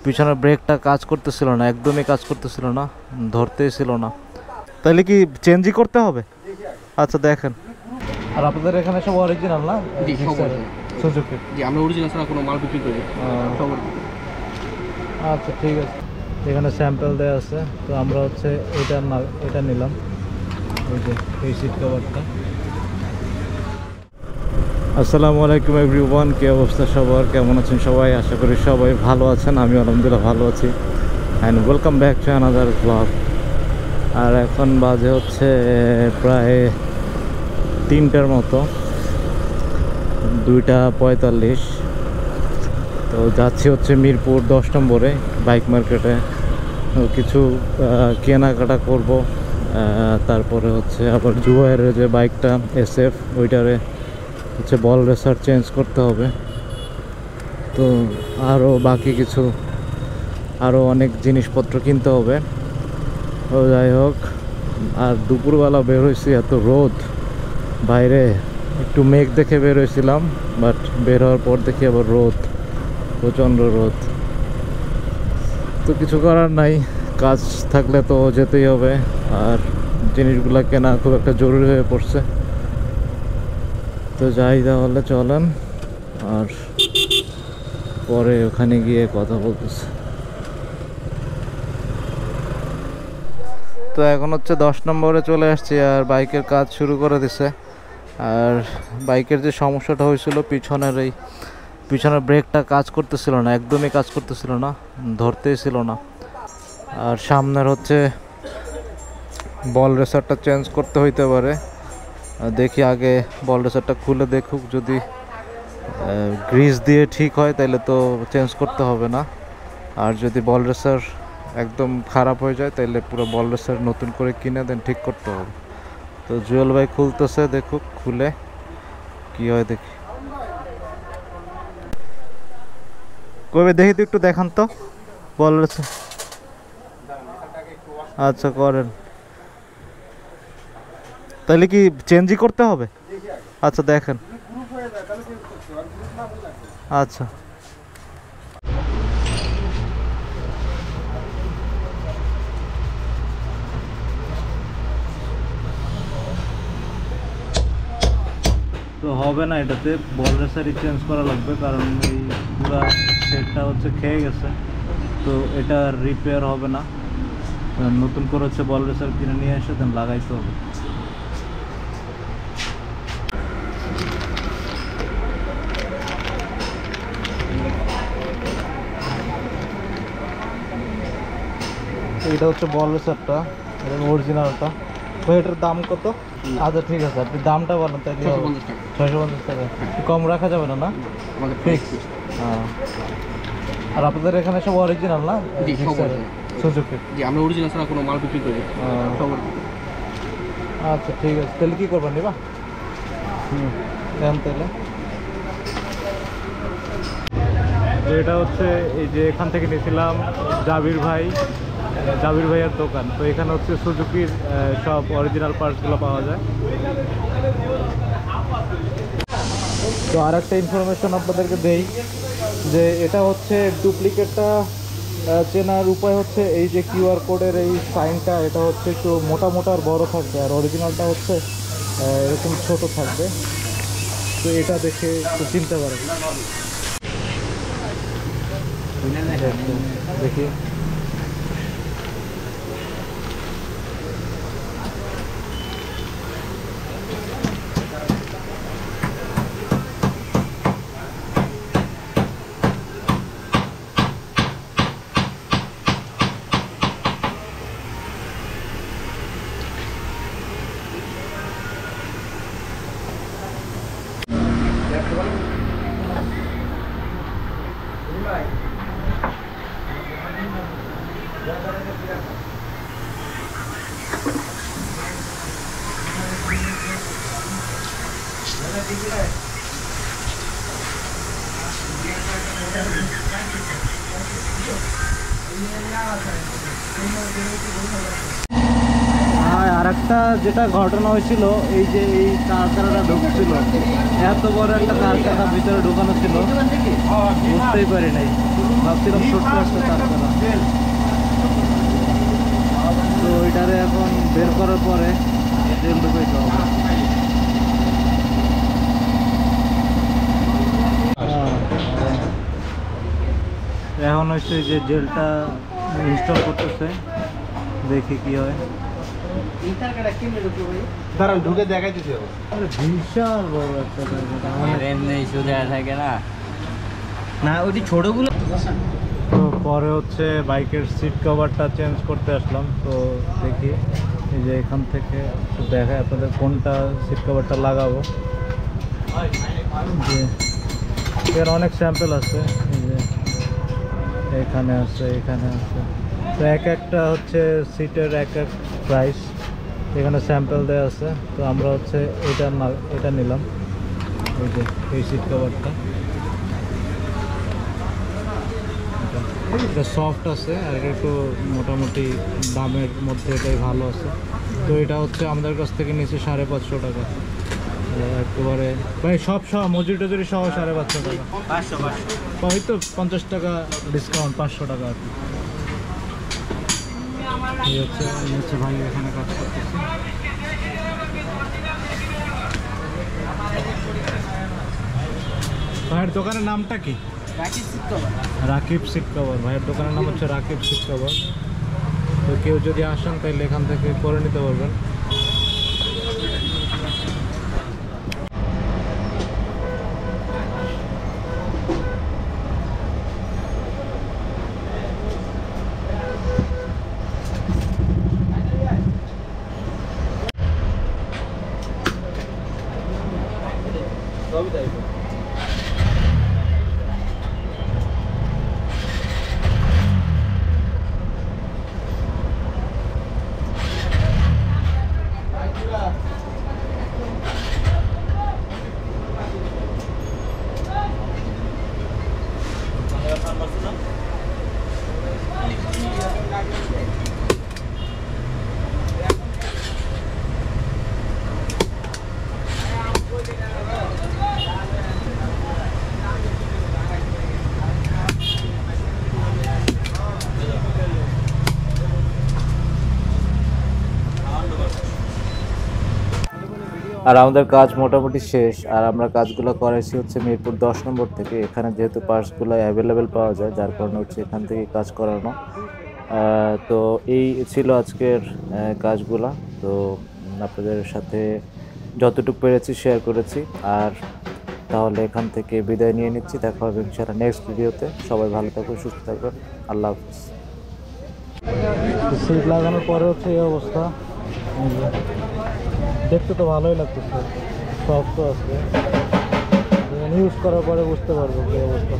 পিছনের ব্রেকটা কাজ করতেছিল না, একদমই কাজ করতেছিল না, ধরতেই ছিল না। তাহলে কি চেঞ্জই করতে হবে? আচ্ছা দেখেন। আর আপনাদের এখানে সব অরিজিনাল না? জি, সব অরিজিনাল। সুজুকি। জি, আমরা অরিজিনাল ছাড়া কোনো মাল বিক্রি করি না। সব original। আচ্ছা ঠিক আছে। এখানে স্যাম্পল দেওয়া আছে, তো আমরা হচ্ছে এটা নিলাম, এই যে এই সিট কভারটা। আসসালামু আলাইকুম এভরিওয়ান, কি অবস্থা সবার, কেমন আছেন সবাই? আশা করি সবাই ভালো আছেন, আমি আলহামদুলিল্লাহ ভালো আছি। And welcome back to another blog. আর এখন বাজে হচ্ছে প্রায় 3টার মতো, 2:45। তো যাচ্ছি হচ্ছে মিরপুর 10 নম্বরে বাইক মার্কেটে, কিছু কেনাকাটা করব। তারপরে হচ্ছে আবার জুয়ারের যে বাইকটা SF, ওইটারে হচ্ছে বল রেসার চেঞ্জ করতে হবে। তো আরও বাকি কিছু আরও অনেক জিনিসপত্র কিনতে হবে। তো যাই হোক, আর দুপুরবেলা বের হয়েছি, এত রোদ বাইরে। একটু মেঘ দেখে বের হয়েছিলাম, বাট বের হওয়ার পর দেখি আবার রোদ, প্রচণ্ড রোদ। তো কিছু করার নাই, কাজ থাকলে তো যেতেই হবে, আর জিনিসগুলো কেনা খুব একটা জরুরি হয়ে পড়ছে। তো যাই তাহলে, চলেন, আর পরে ওখানে গিয়ে কথা বলতেছে। তো এখন হচ্ছে 10 নম্বরে চলে আসছি, আর বাইকের কাজ শুরু করে দিছে। আর বাইকের যে সমস্যাটা হয়েছিল, পিছনের ব্রেকটা কাজ করতেছিল না, একদমই কাজ করতেছিল না, ধরতেই ছিল না। আর সামনের হচ্ছে বল রেসারটা চেঞ্জ করতে হইতে পারে। দেখি আগে বল রেসারটা খুলে দেখুক, যদি গ্রিজ দিয়ে ঠিক হয় তাহলে তো চেঞ্জ করতে হবে না। আর যদি বল রেসার একদম খারাপ হয়ে যায় তাহলে পুরো বল রেসার নতুন করে কিনে দেন ঠিক করতে হবে। তো জুয়েল ভাই খুলতেছে, দেখুক খুলে কি হয় দেখি। কবে দেখি তো, একটু দেখান তো বল রেসার। আচ্ছা করেন, তাহলে কি চেঞ্জই করতে হবে? আচ্ছা দেখেন। আচ্ছা তো হবে না, এটাতে বল রেসারই চেঞ্জ করা লাগবে, কারণ এই পুরো সেটটা হচ্ছে খেয়ে গেছে। তো এটা রিপেয়ার হবে না, নতুন করে হচ্ছে বল রেসার কিনে নিয়ে এসে দেন লাগাইতে হবে। এটা হচ্ছে বল রেসারটা, এটা অরিজিনালটা। তো এটার দাম কত? আচ্ছা ঠিক আছে, আপনি দামটা বলেন তাহলে। 650 টাকা। 650 টাকা, কম রাখা যাবে না? না আমাদের ফিক্স। হ্যাঁ। আর আপনাদের এখানে সব অরিজিনাল না? জি, সব original। সুজুকি। জি, আমরা অরিজিনাল ছাড়া কোনো মাল বিক্রি করি না। সব original। আচ্ছা ঠিক আছে, তাহলে কি করবেন, নিবা? দেন তাহলে। তো এটা হচ্ছে এই যে এখান থেকে নিয়েছিলাম জাবির ভাইয়ের দোকান। তো এখানে হচ্ছে সুজুকির সব অরিজিনাল পার্টসগুলো পাওয়া যায়। তো আর একটা ইনফরমেশন আপনাদেরকে দেই, যে এটা হচ্ছে ডুপ্লিকেটটা চেনার উপায় হচ্ছে এই যে কিউআর কোডের এই সাইনটা, এটা হচ্ছে একটু মোটা আর বড় থাকবে, আর অরিজিনালটা হচ্ছে এরকম ছোট থাকবে। তো এটা দেখে একটু চিনতে পারেন। দেখি আর একটা যেটা ঘটনা হয়েছিল, এই যে এই কারখানাটা ঢুকছিল, এত বড় একটা কারখানা ভিতরে ঢুকানো ছিল, বুঝতেই পারি নাই। ভাবছিলাম ছোট্ট একটা তার করা, তো ওইটারে এখন বের করার পরে জেল ঢুকাইতে হবে। এখন হচ্ছে যে জেলটা ইনস্টল করতেছে, দেখি কি হয়। দাঁড়ান ঢুকে দেখাইতেছি। বিশাল বড় একটা থাকে না না ওই ছোটগুলো। তো পরে হচ্ছে বাইকের সিট কভারটা চেঞ্জ করতে আসলাম, তো দেখি এই যে এখান থেকে দেখায় আপনাদের কোনটা সিট কভারটা লাগাবো। যে এর অনেক স্যাম্পল আছে, এই যে এখানে আছে, এখানে আছে। তো এক একটা হচ্ছে সিটের এক এক প্রাইস, এখানে স্যাম্পল দেওয়া আছে। তো আমরা হচ্ছে এটা নিলাম, এই যে এই সিট কভারটা। এটা সফট আছে আর এটা একটু মোটামুটি দামের মধ্যে এটাই ভালো আছে। তো এটা হচ্ছে আমাদের কাছ থেকে নিচে 550 টাকা একেবারে, ভাই সব সহ মজুরি টজুরি সহ 550 টাকা। 500 ওই তো 50 টাকা ডিসকাউন্ট, 500 টাকা আর কি। এই হচ্ছে ভাই এখানে কাজ করতেছে। ভাইয়ের দোকানের নামটা কি? Rakib seat cover. ভাইয়ের দোকানের নাম হচ্ছে রাকিব সিট কভার। তো কেউ যদি আসেন তাহলে এখান থেকে করে নিতে পারবেন। আর আমাদের কাজ মোটামুটি শেষ, আর আমরা কাজগুলো করাইছি হচ্ছে মিরপুর 10 নম্বর থেকে। এখানে যেহেতু পার্টসগুলো অ্যাভেলেবেল পাওয়া যায়, যার কারণে হচ্ছে এখান থেকে কাজ করানো। তো এই ছিল আজকের কাজগুলা। তো আপনাদের সাথে যতটুকু পেরেছি শেয়ার করেছি। আর তাহলে এখান থেকে বিদায় নিয়ে নিচ্ছি, দেখা হবে ইনশাআল্লাহ নেক্সট ভিডিওতে। সবাই ভালো থাকবেন, সুস্থ থাকবেন, আল্লাহ হাফিজ। সিট লাগানোর পরে হচ্ছে এই অবস্থা, দেখতে তো ভালোই লাগতেছে, সফট আছে, ইউজ করার পরে বুঝতে পারবো কি অবস্থা।